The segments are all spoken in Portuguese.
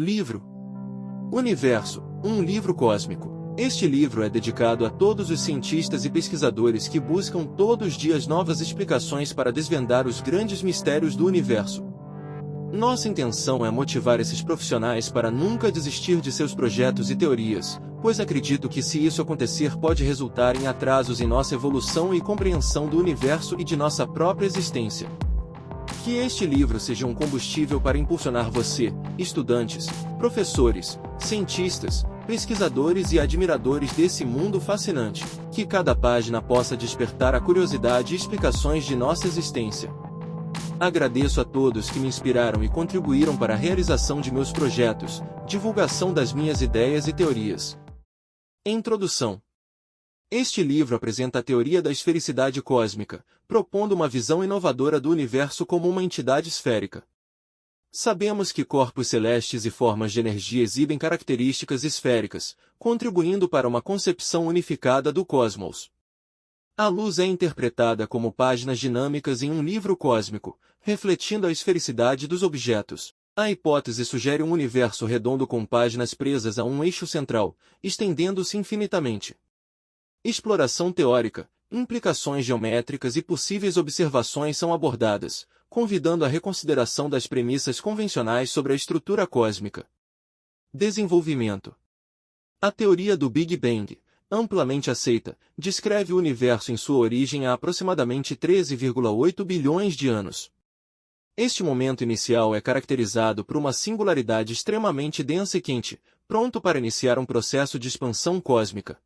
Livro Universo, um livro cósmico. Este livro é dedicado a todos os cientistas e pesquisadores que buscam todos os dias novas explicações para desvendar os grandes mistérios do universo. Nossa intenção é motivar esses profissionais para nunca desistir de seus projetos e teorias, pois acredito que se isso acontecer pode resultar em atrasos em nossa evolução e compreensão do universo e de nossa própria existência. Que este livro seja um combustível para impulsionar você, estudantes, professores, cientistas, pesquisadores e admiradores desse mundo fascinante, que cada página possa despertar a curiosidade e explicações de nossa existência. Agradeço a todos que me inspiraram e contribuíram para a realização de meus projetos, divulgação das minhas ideias e teorias. Introdução. Este livro apresenta a teoria da esfericidade cósmica, propondo uma visão inovadora do universo como uma entidade esférica. Sabemos que corpos celestes e formas de energia exibem características esféricas, contribuindo para uma concepção unificada do cosmos. A luz é interpretada como páginas dinâmicas em um livro cósmico, refletindo a esfericidade dos objetos. A hipótese sugere um universo redondo com páginas presas a um eixo central, estendendo-se infinitamente. Exploração teórica, implicações geométricas e possíveis observações são abordadas, convidando a reconsideração das premissas convencionais sobre a estrutura cósmica. Desenvolvimento. A teoria do Big Bang, amplamente aceita, descreve o universo em sua origem há aproximadamente 13,8 bilhões de anos. Este momento inicial é caracterizado por uma singularidade extremamente densa e quente, pronto para iniciar um processo de expansão cósmica.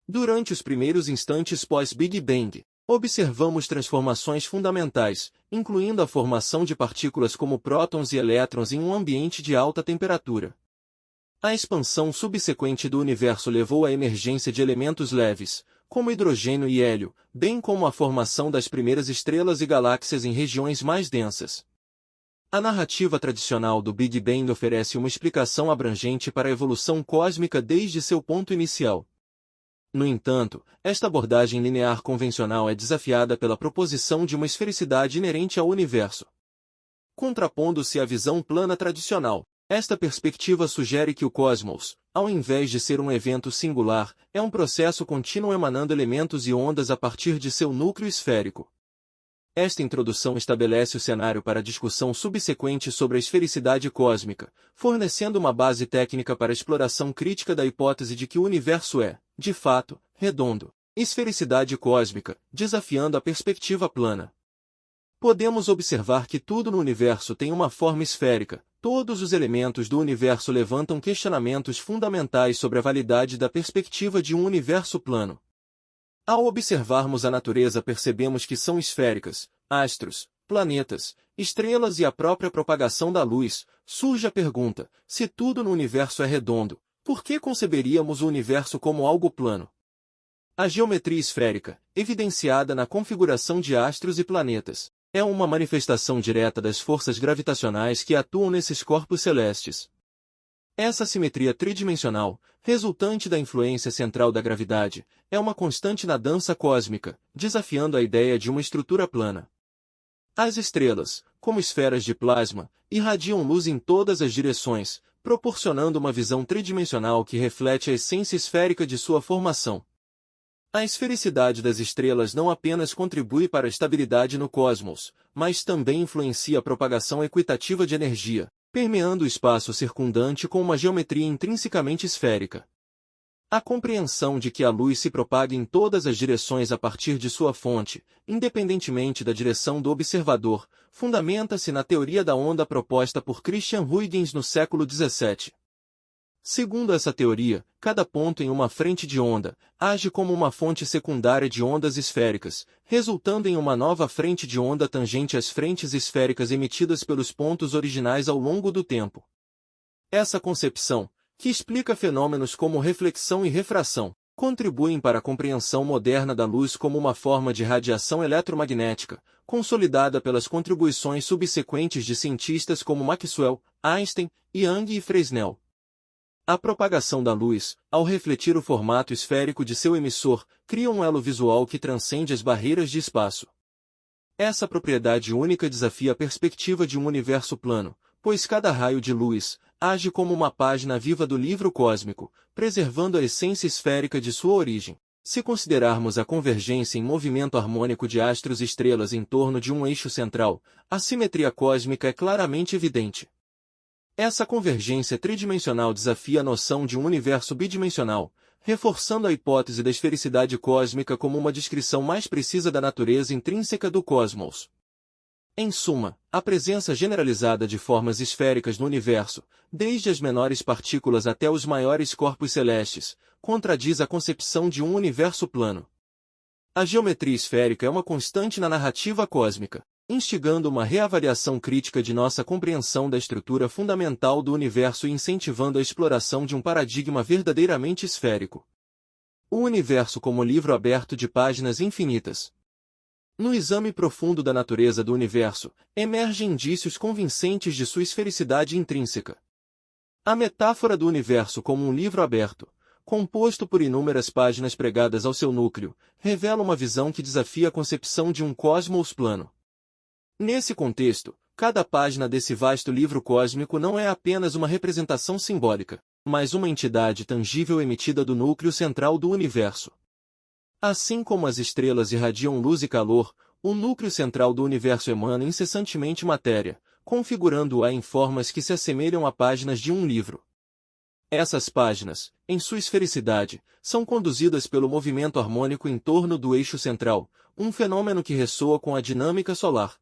Durante os primeiros instantes pós-Big Bang, observamos transformações fundamentais, incluindo a formação de partículas como prótons e elétrons em um ambiente de alta temperatura. A expansão subsequente do universo levou à emergência de elementos leves, como hidrogênio e hélio, bem como a formação das primeiras estrelas e galáxias em regiões mais densas. A narrativa tradicional do Big Bang oferece uma explicação abrangente para a evolução cósmica desde seu ponto inicial. No entanto, esta abordagem linear convencional é desafiada pela proposição de uma esfericidade inerente ao universo. Contrapondo-se à visão plana tradicional, esta perspectiva sugere que o cosmos, ao invés de ser um evento singular, é um processo contínuo emanando elementos e ondas a partir de seu núcleo esférico. Esta introdução estabelece o cenário para a discussão subsequente sobre a esfericidade cósmica, fornecendo uma base técnica para a exploração crítica da hipótese de que o universo é, de fato, redondo. Esfericidade cósmica, desafiando a perspectiva plana. Podemos observar que tudo no universo tem uma forma esférica. Todos os elementos do universo levantam questionamentos fundamentais sobre a validade da perspectiva de um universo plano. Ao observarmos a natureza, percebemos que são esféricas, astros, planetas, estrelas e a própria propagação da luz. Surge a pergunta: se tudo no universo é redondo, por que conceberíamos o universo como algo plano? A geometria esférica, evidenciada na configuração de astros e planetas, é uma manifestação direta das forças gravitacionais que atuam nesses corpos celestes. Essa simetria tridimensional, resultante da influência central da gravidade, é uma constante na dança cósmica, desafiando a ideia de uma estrutura plana. As estrelas, como esferas de plasma, irradiam luz em todas as direções, proporcionando uma visão tridimensional que reflete a essência esférica de sua formação. A esfericidade das estrelas não apenas contribui para a estabilidade no cosmos, mas também influencia a propagação equitativa de energia, permeando o espaço circundante com uma geometria intrinsecamente esférica. A compreensão de que a luz se propaga em todas as direções a partir de sua fonte, independentemente da direção do observador, fundamenta-se na teoria da onda proposta por Christian Huygens no século XVII. Segundo essa teoria, cada ponto em uma frente de onda age como uma fonte secundária de ondas esféricas, resultando em uma nova frente de onda tangente às frentes esféricas emitidas pelos pontos originais ao longo do tempo. Essa concepção, que explica fenômenos como reflexão e refração, contribuem para a compreensão moderna da luz como uma forma de radiação eletromagnética, consolidada pelas contribuições subsequentes de cientistas como Maxwell, Einstein, Young e Fresnel. A propagação da luz, ao refletir o formato esférico de seu emissor, cria um elo visual que transcende as barreiras de espaço. Essa propriedade única desafia a perspectiva de um universo plano, pois cada raio de luz, age como uma página viva do livro cósmico, preservando a essência esférica de sua origem. Se considerarmos a convergência em movimento harmônico de astros e estrelas em torno de um eixo central, a simetria cósmica é claramente evidente. Essa convergência tridimensional desafia a noção de um universo bidimensional, reforçando a hipótese da esfericidade cósmica como uma descrição mais precisa da natureza intrínseca do cosmos. Em suma, a presença generalizada de formas esféricas no universo, desde as menores partículas até os maiores corpos celestes, contradiz a concepção de um universo plano. A geometria esférica é uma constante na narrativa cósmica, instigando uma reavaliação crítica de nossa compreensão da estrutura fundamental do universo e incentivando a exploração de um paradigma verdadeiramente esférico. O universo como livro aberto de páginas infinitas. No exame profundo da natureza do universo, emergem indícios convincentes de sua esfericidade intrínseca. A metáfora do universo como um livro aberto, composto por inúmeras páginas pregadas ao seu núcleo, revela uma visão que desafia a concepção de um cosmos plano. Nesse contexto, cada página desse vasto livro cósmico não é apenas uma representação simbólica, mas uma entidade tangível emitida do núcleo central do universo. Assim como as estrelas irradiam luz e calor, o núcleo central do universo emana incessantemente matéria, configurando-a em formas que se assemelham a páginas de um livro. Essas páginas, em sua esfericidade, são conduzidas pelo movimento harmônico em torno do eixo central, um fenômeno que ressoa com a dinâmica solar.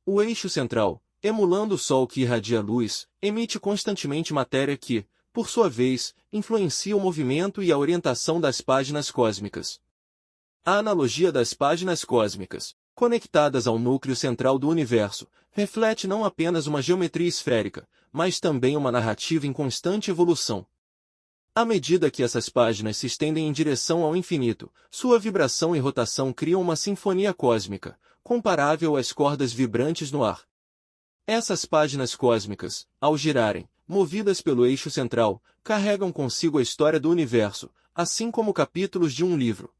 O eixo central, emulando o Sol que irradia luz, emite constantemente matéria que, por sua vez, influencia o movimento e a orientação das páginas cósmicas. A analogia das páginas cósmicas, conectadas ao núcleo central do universo, reflete não apenas uma geometria esférica, mas também uma narrativa em constante evolução. À medida que essas páginas se estendem em direção ao infinito, sua vibração e rotação criam uma sinfonia cósmica, comparável às cordas vibrantes no ar. Essas páginas cósmicas, ao girarem, movidas pelo eixo central, carregam consigo a história do universo, assim como capítulos de um livro.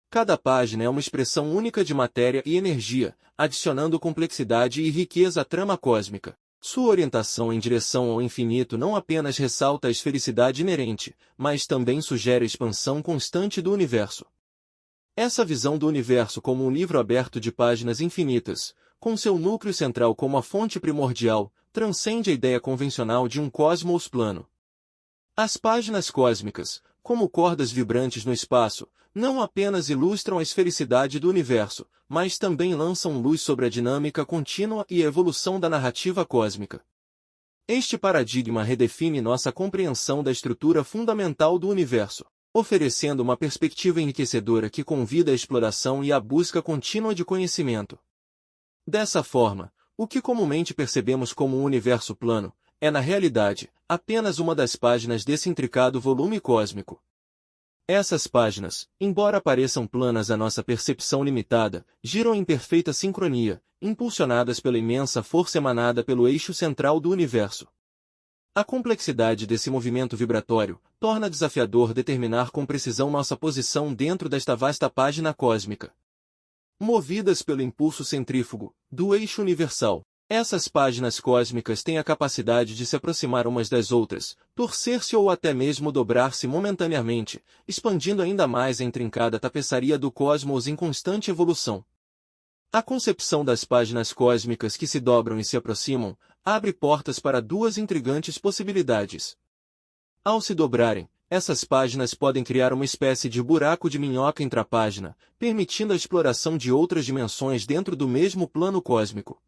Cada página é uma expressão única de matéria e energia, adicionando complexidade e riqueza à trama cósmica. Sua orientação em direção ao infinito não apenas ressalta a esfericidade inerente, mas também sugere a expansão constante do universo. Essa visão do universo como um livro aberto de páginas infinitas, com seu núcleo central como a fonte primordial, transcende a ideia convencional de um cosmos plano. As páginas cósmicas, como cordas vibrantes no espaço, não apenas ilustram a esfericidade do universo, mas também lançam luz sobre a dinâmica contínua e a evolução da narrativa cósmica. Este paradigma redefine nossa compreensão da estrutura fundamental do universo, oferecendo uma perspectiva enriquecedora que convida à exploração e à busca contínua de conhecimento. Dessa forma, o que comumente percebemos como um universo plano, é na realidade, apenas uma das páginas desse intricado volume cósmico. Essas páginas, embora pareçam planas à nossa percepção limitada, giram em perfeita sincronia, impulsionadas pela imensa força emanada pelo eixo central do universo. A complexidade desse movimento vibratório torna desafiador determinar com precisão nossa posição dentro desta vasta página cósmica. Movidas pelo impulso centrífugo do eixo universal, essas páginas cósmicas têm a capacidade de se aproximar umas das outras, torcer-se ou até mesmo dobrar-se momentaneamente, expandindo ainda mais a intrincada tapeçaria do cosmos em constante evolução. A concepção das páginas cósmicas que se dobram e se aproximam, abre portas para duas intrigantes possibilidades. Ao se dobrarem, essas páginas podem criar uma espécie de buraco de minhoca intrapágina, permitindo a exploração de outras dimensões dentro do mesmo plano cósmico.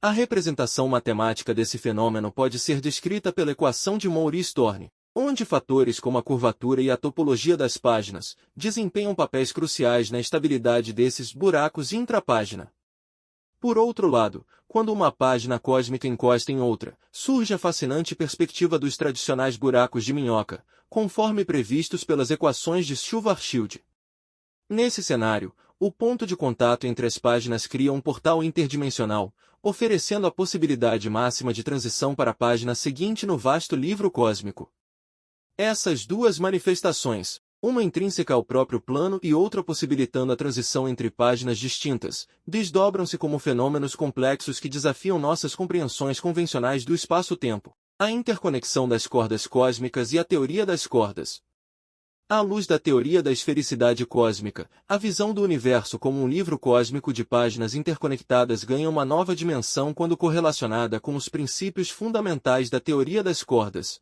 A representação matemática desse fenômeno pode ser descrita pela equação de Moore-Storm, onde fatores como a curvatura e a topologia das páginas desempenham papéis cruciais na estabilidade desses buracos intrapágina. Por outro lado, quando uma página cósmica encosta em outra, surge a fascinante perspectiva dos tradicionais buracos de minhoca, conforme previstos pelas equações de Schwarzschild. Nesse cenário, o ponto de contato entre as páginas cria um portal interdimensional, oferecendo a possibilidade máxima de transição para a página seguinte no vasto livro cósmico. Essas duas manifestações, uma intrínseca ao próprio plano e outra possibilitando a transição entre páginas distintas, desdobram-se como fenômenos complexos que desafiam nossas compreensões convencionais do espaço-tempo. A interconexão das cordas cósmicas e a teoria das cordas. À luz da teoria da esfericidade cósmica, a visão do universo como um livro cósmico de páginas interconectadas ganha uma nova dimensão quando correlacionada com os princípios fundamentais da teoria das cordas.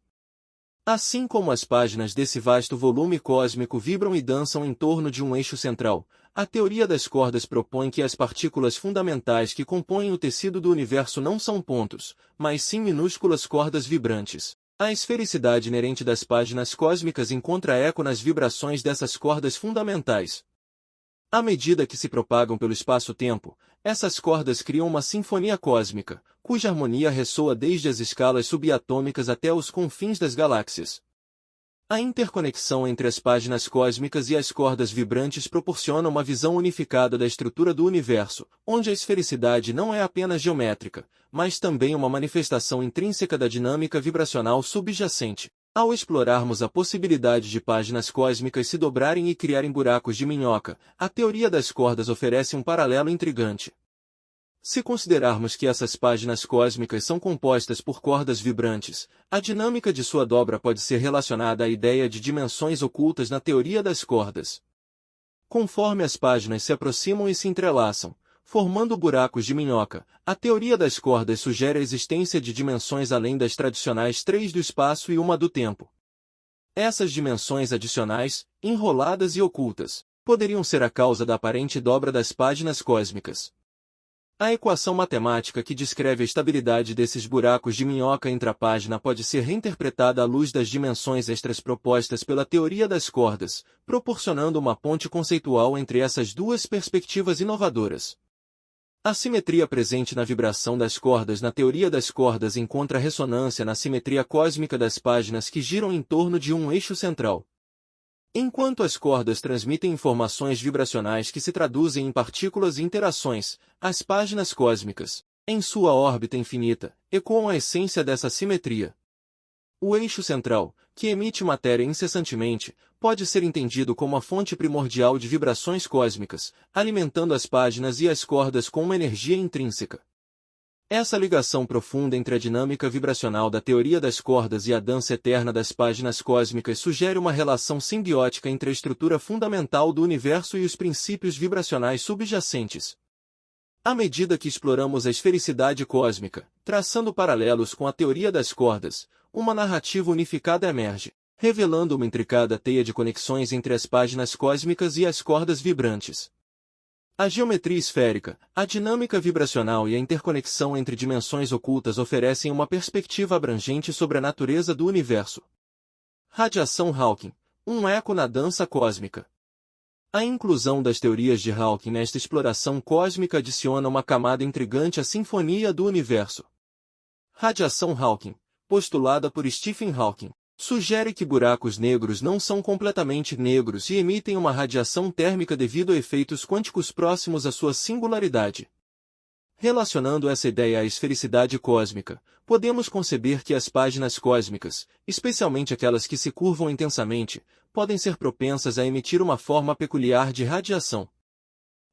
Assim como as páginas desse vasto volume cósmico vibram e dançam em torno de um eixo central, a teoria das cordas propõe que as partículas fundamentais que compõem o tecido do universo não são pontos, mas sim minúsculas cordas vibrantes. A esfericidade inerente das páginas cósmicas encontra eco nas vibrações dessas cordas fundamentais. À medida que se propagam pelo espaço-tempo, essas cordas criam uma sinfonia cósmica, cuja harmonia ressoa desde as escalas subatômicas até os confins das galáxias. A interconexão entre as páginas cósmicas e as cordas vibrantes proporciona uma visão unificada da estrutura do universo, onde a esfericidade não é apenas geométrica, mas também uma manifestação intrínseca da dinâmica vibracional subjacente. Ao explorarmos a possibilidade de páginas cósmicas se dobrarem e criarem buracos de minhoca, a teoria das cordas oferece um paralelo intrigante. Se considerarmos que essas páginas cósmicas são compostas por cordas vibrantes, a dinâmica de sua dobra pode ser relacionada à ideia de dimensões ocultas na teoria das cordas. Conforme as páginas se aproximam e se entrelaçam, formando buracos de minhoca, a teoria das cordas sugere a existência de dimensões além das tradicionais 3 do espaço e uma do tempo. Essas dimensões adicionais, enroladas e ocultas, poderiam ser a causa da aparente dobra das páginas cósmicas. A equação matemática que descreve a estabilidade desses buracos de minhoca intrapágina pode ser reinterpretada à luz das dimensões extras propostas pela teoria das cordas, proporcionando uma ponte conceitual entre essas duas perspectivas inovadoras. A simetria presente na vibração das cordas na teoria das cordas encontra ressonância na simetria cósmica das páginas que giram em torno de um eixo central. Enquanto as cordas transmitem informações vibracionais que se traduzem em partículas e interações, as páginas cósmicas, em sua órbita infinita, ecoam a essência dessa simetria. O eixo central, que emite matéria incessantemente, pode ser entendido como a fonte primordial de vibrações cósmicas, alimentando as páginas e as cordas com uma energia intrínseca. Essa ligação profunda entre a dinâmica vibracional da teoria das cordas e a dança eterna das páginas cósmicas sugere uma relação simbiótica entre a estrutura fundamental do universo e os princípios vibracionais subjacentes. À medida que exploramos a esfericidade cósmica, traçando paralelos com a teoria das cordas, uma narrativa unificada emerge, revelando uma intricada teia de conexões entre as páginas cósmicas e as cordas vibrantes. A geometria esférica, a dinâmica vibracional e a interconexão entre dimensões ocultas oferecem uma perspectiva abrangente sobre a natureza do universo. Radiação Hawking, um eco na dança cósmica. A inclusão das teorias de Hawking nesta exploração cósmica adiciona uma camada intrigante à sinfonia do universo. Radiação Hawking, postulada por Stephen Hawking, sugere que buracos negros não são completamente negros e emitem uma radiação térmica devido a efeitos quânticos próximos à sua singularidade. Relacionando essa ideia à esfericidade cósmica, podemos conceber que as páginas cósmicas, especialmente aquelas que se curvam intensamente, podem ser propensas a emitir uma forma peculiar de radiação.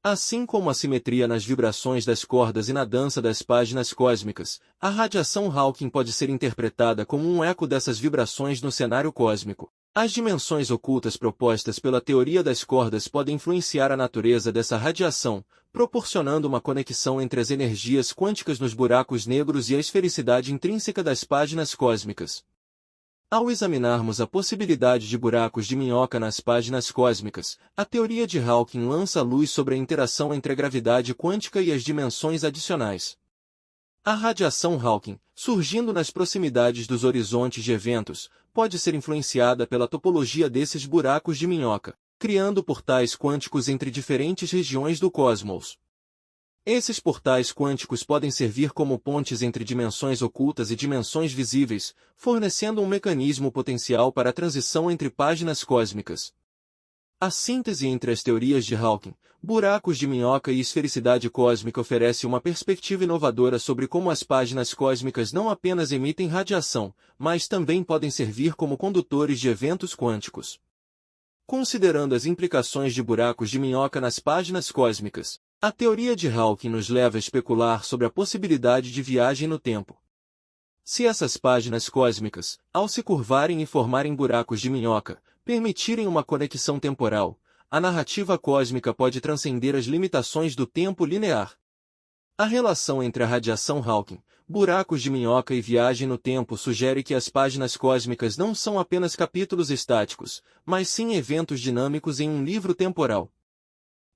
Assim como a simetria nas vibrações das cordas e na dança das páginas cósmicas, a radiação Hawking pode ser interpretada como um eco dessas vibrações no cenário cósmico. As dimensões ocultas propostas pela teoria das cordas podem influenciar a natureza dessa radiação, proporcionando uma conexão entre as energias quânticas nos buracos negros e a esfericidade intrínseca das páginas cósmicas. Ao examinarmos a possibilidade de buracos de minhoca nas páginas cósmicas, a teoria de Hawking lança luz sobre a interação entre a gravidade quântica e as dimensões adicionais. A radiação Hawking, surgindo nas proximidades dos horizontes de eventos, pode ser influenciada pela topologia desses buracos de minhoca, criando portais quânticos entre diferentes regiões do cosmos. Esses portais quânticos podem servir como pontes entre dimensões ocultas e dimensões visíveis, fornecendo um mecanismo potencial para a transição entre páginas cósmicas. A síntese entre as teorias de Hawking, buracos de minhoca e esfericidade cósmica oferece uma perspectiva inovadora sobre como as páginas cósmicas não apenas emitem radiação, mas também podem servir como condutores de eventos quânticos. Considerando as implicações de buracos de minhoca nas páginas cósmicas, a teoria de Hawking nos leva a especular sobre a possibilidade de viagem no tempo. Se essas páginas cósmicas, ao se curvarem e formarem buracos de minhoca, permitirem uma conexão temporal, a narrativa cósmica pode transcender as limitações do tempo linear. A relação entre a radiação Hawking, buracos de minhoca e viagem no tempo sugere que as páginas cósmicas não são apenas capítulos estáticos, mas sim eventos dinâmicos em um livro temporal.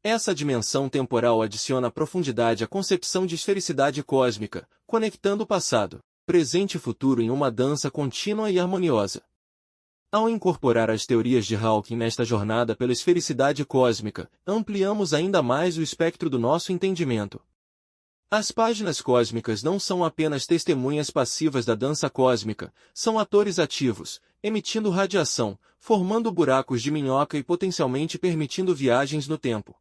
Essa dimensão temporal adiciona profundidade à concepção de esfericidade cósmica, conectando o passado, presente e futuro em uma dança contínua e harmoniosa. Ao incorporar as teorias de Hawking nesta jornada pela esfericidade cósmica, ampliamos ainda mais o espectro do nosso entendimento. As páginas cósmicas não são apenas testemunhas passivas da dança cósmica, são atores ativos, emitindo radiação, formando buracos de minhoca e potencialmente permitindo viagens no tempo.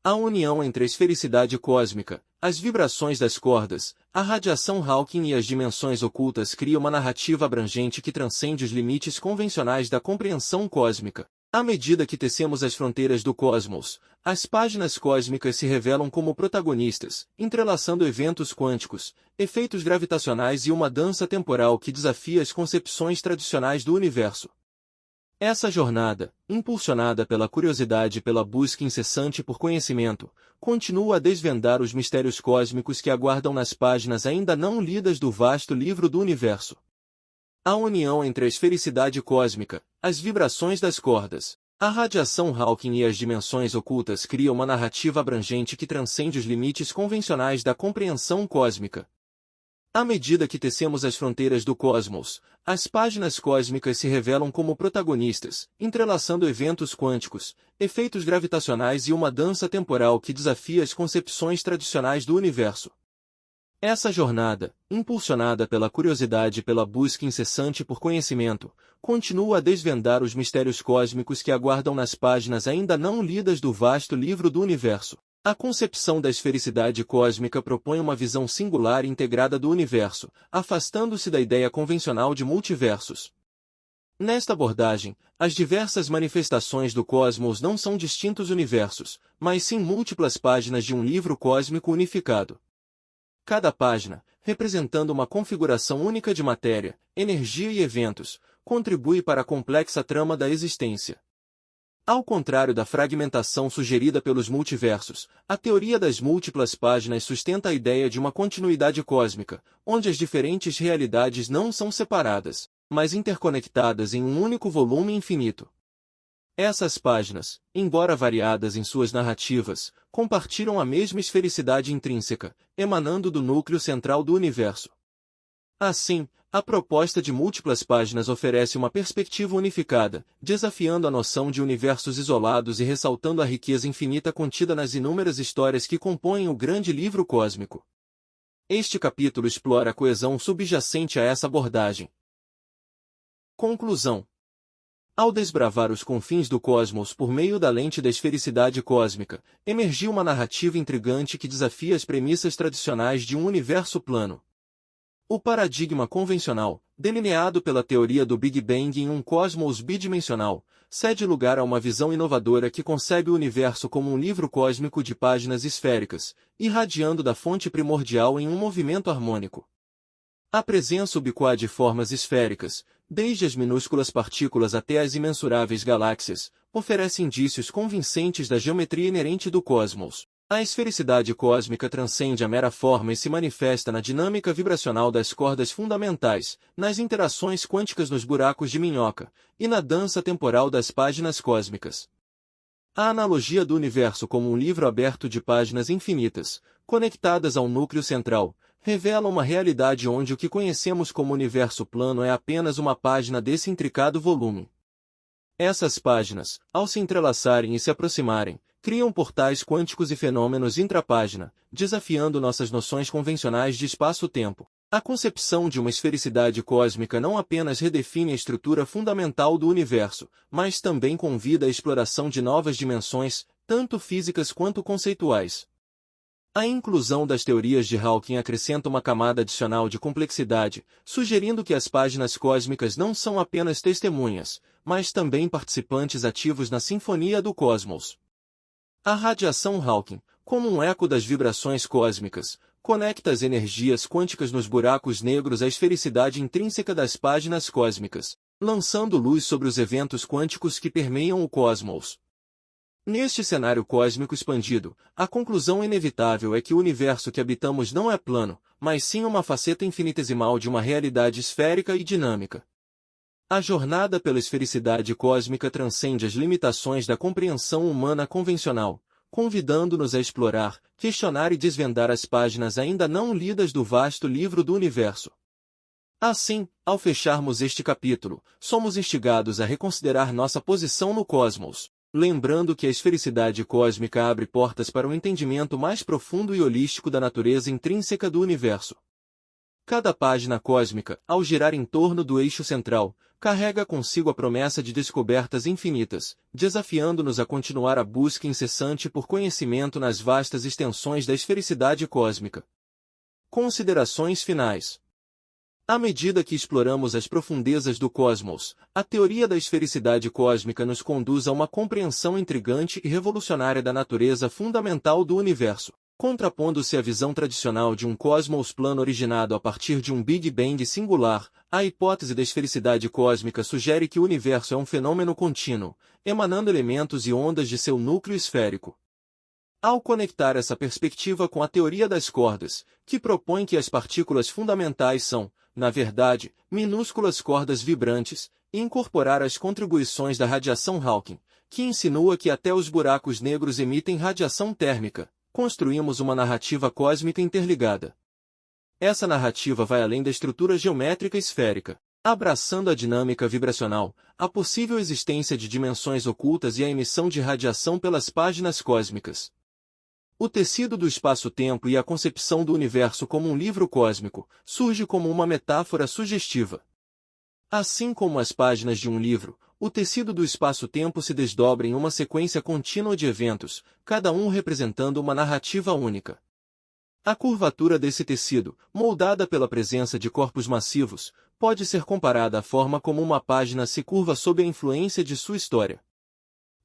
A união entre a esfericidade cósmica, as vibrações das cordas, a radiação Hawking e as dimensões ocultas cria uma narrativa abrangente que transcende os limites convencionais da compreensão cósmica. À medida que tecemos as fronteiras do cosmos, as páginas cósmicas se revelam como protagonistas, entrelaçando eventos quânticos, efeitos gravitacionais e uma dança temporal que desafia as concepções tradicionais do universo. Essa jornada, impulsionada pela curiosidade e pela busca incessante por conhecimento, continua a desvendar os mistérios cósmicos que aguardam nas páginas ainda não lidas do vasto livro do universo. A união entre a esfericidade cósmica, as vibrações das cordas, a radiação Hawking e as dimensões ocultas cria uma narrativa abrangente que transcende os limites convencionais da compreensão cósmica. À medida que tecemos as fronteiras do cosmos, as páginas cósmicas se revelam como protagonistas, entrelaçando eventos quânticos, efeitos gravitacionais e uma dança temporal que desafia as concepções tradicionais do universo. Essa jornada, impulsionada pela curiosidade e pela busca incessante por conhecimento, continua a desvendar os mistérios cósmicos que aguardam nas páginas ainda não lidas do vasto livro do universo. A concepção da esfericidade cósmica propõe uma visão singular e integrada do universo, afastando-se da ideia convencional de multiversos. Nesta abordagem, as diversas manifestações do cosmos não são distintos universos, mas sim múltiplas páginas de um livro cósmico unificado. Cada página, representando uma configuração única de matéria, energia e eventos, contribui para a complexa trama da existência. Ao contrário da fragmentação sugerida pelos multiversos, a teoria das múltiplas páginas sustenta a ideia de uma continuidade cósmica, onde as diferentes realidades não são separadas, mas interconectadas em um único volume infinito. Essas páginas, embora variadas em suas narrativas, compartilham a mesma esfericidade intrínseca, emanando do núcleo central do universo. Assim, a proposta de múltiplas páginas oferece uma perspectiva unificada, desafiando a noção de universos isolados e ressaltando a riqueza infinita contida nas inúmeras histórias que compõem o grande livro cósmico. Este capítulo explora a coesão subjacente a essa abordagem. Conclusão. Ao desbravar os confins do cosmos por meio da lente da esfericidade cósmica, emergiu uma narrativa intrigante que desafia as premissas tradicionais de um universo plano. O paradigma convencional, delineado pela teoria do Big Bang em um cosmos bidimensional, cede lugar a uma visão inovadora que concebe o universo como um livro cósmico de páginas esféricas, irradiando da fonte primordial em um movimento harmônico. A presença ubíqua de formas esféricas, desde as minúsculas partículas até as imensuráveis galáxias, oferece indícios convincentes da geometria inerente do cosmos. A esfericidade cósmica transcende a mera forma e se manifesta na dinâmica vibracional das cordas fundamentais, nas interações quânticas nos buracos de minhoca, e na dança temporal das páginas cósmicas. A analogia do universo como um livro aberto de páginas infinitas, conectadas ao núcleo central, revela uma realidade onde o que conhecemos como universo plano é apenas uma página desse intricado volume. Essas páginas, ao se entrelaçarem e se aproximarem, criam portais quânticos e fenômenos intrapágina, desafiando nossas noções convencionais de espaço-tempo. A concepção de uma esfericidade cósmica não apenas redefine a estrutura fundamental do universo, mas também convida à exploração de novas dimensões, tanto físicas quanto conceituais. A inclusão das teorias de Hawking acrescenta uma camada adicional de complexidade, sugerindo que as páginas cósmicas não são apenas testemunhas, mas também participantes ativos na sinfonia do cosmos. A radiação Hawking, como um eco das vibrações cósmicas, conecta as energias quânticas nos buracos negros à esfericidade intrínseca das páginas cósmicas, lançando luz sobre os eventos quânticos que permeiam o cosmos. Neste cenário cósmico expandido, a conclusão inevitável é que o universo que habitamos não é plano, mas sim uma faceta infinitesimal de uma realidade esférica e dinâmica. A jornada pela esfericidade cósmica transcende as limitações da compreensão humana convencional, convidando-nos a explorar, questionar e desvendar as páginas ainda não lidas do vasto livro do universo. Assim, ao fecharmos este capítulo, somos instigados a reconsiderar nossa posição no cosmos, lembrando que a esfericidade cósmica abre portas para um entendimento mais profundo e holístico da natureza intrínseca do universo. Cada página cósmica, ao girar em torno do eixo central, carrega consigo a promessa de descobertas infinitas, desafiando-nos a continuar a busca incessante por conhecimento nas vastas extensões da esfericidade cósmica. Considerações finais. À medida que exploramos as profundezas do cosmos, a teoria da esfericidade cósmica nos conduz a uma compreensão intrigante e revolucionária da natureza fundamental do universo, contrapondo-se à visão tradicional de um cosmos plano originado a partir de um Big Bang singular. A hipótese da esfericidade cósmica sugere que o universo é um fenômeno contínuo, emanando elementos e ondas de seu núcleo esférico. Ao conectar essa perspectiva com a teoria das cordas, que propõe que as partículas fundamentais são, na verdade, minúsculas cordas vibrantes, e incorporar as contribuições da radiação Hawking, que insinua que até os buracos negros emitem radiação térmica, construímos uma narrativa cósmica interligada. Essa narrativa vai além da estrutura geométrica esférica, abraçando a dinâmica vibracional, a possível existência de dimensões ocultas e a emissão de radiação pelas páginas cósmicas. O tecido do espaço-tempo e a concepção do universo como um livro cósmico surge como uma metáfora sugestiva. Assim como as páginas de um livro, o tecido do espaço-tempo se desdobra em uma sequência contínua de eventos, cada um representando uma narrativa única. A curvatura desse tecido, moldada pela presença de corpos massivos, pode ser comparada à forma como uma página se curva sob a influência de sua história.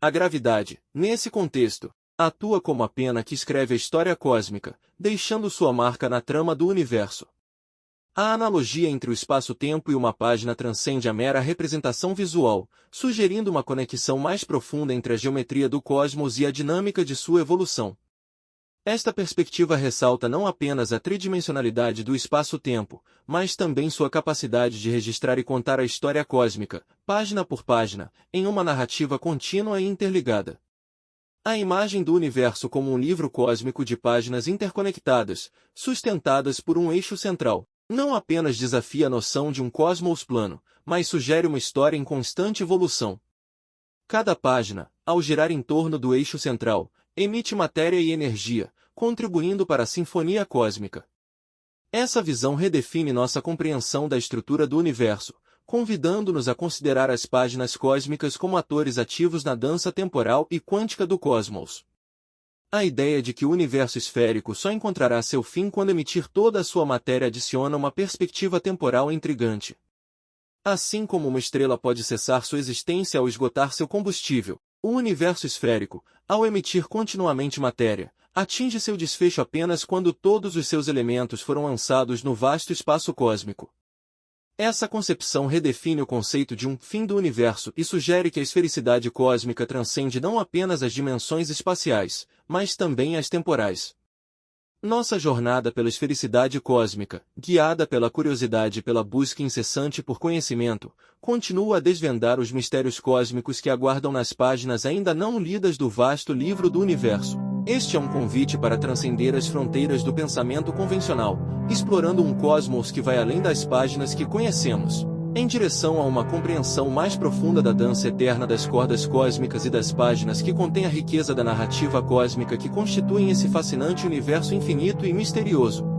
A gravidade, nesse contexto, atua como a pena que escreve a história cósmica, deixando sua marca na trama do universo. A analogia entre o espaço-tempo e uma página transcende a mera representação visual, sugerindo uma conexão mais profunda entre a geometria do cosmos e a dinâmica de sua evolução. Esta perspectiva ressalta não apenas a tridimensionalidade do espaço-tempo, mas também sua capacidade de registrar e contar a história cósmica, página por página, em uma narrativa contínua e interligada. A imagem do universo como um livro cósmico de páginas interconectadas, sustentadas por um eixo central, não apenas desafia a noção de um cosmos plano, mas sugere uma história em constante evolução. Cada página, ao girar em torno do eixo central, emite matéria e energia, contribuindo para a sinfonia cósmica. Essa visão redefine nossa compreensão da estrutura do universo, convidando-nos a considerar as páginas cósmicas como atores ativos na dança temporal e quântica do cosmos. A ideia de que o universo esférico só encontrará seu fim quando emitir toda a sua matéria adiciona uma perspectiva temporal intrigante. Assim como uma estrela pode cessar sua existência ao esgotar seu combustível, o universo esférico, ao emitir continuamente matéria, atinge seu desfecho apenas quando todos os seus elementos foram lançados no vasto espaço cósmico. Essa concepção redefine o conceito de um fim do universo e sugere que a esfericidade cósmica transcende não apenas as dimensões espaciais, mas também as temporais. Nossa jornada pela esfericidade cósmica, guiada pela curiosidade e pela busca incessante por conhecimento, continua a desvendar os mistérios cósmicos que aguardam nas páginas ainda não lidas do vasto livro do universo. Este é um convite para transcender as fronteiras do pensamento convencional, explorando um cosmos que vai além das páginas que conhecemos, em direção a uma compreensão mais profunda da dança eterna das cordas cósmicas e das páginas que contém a riqueza da narrativa cósmica que constituem esse fascinante universo infinito e misterioso.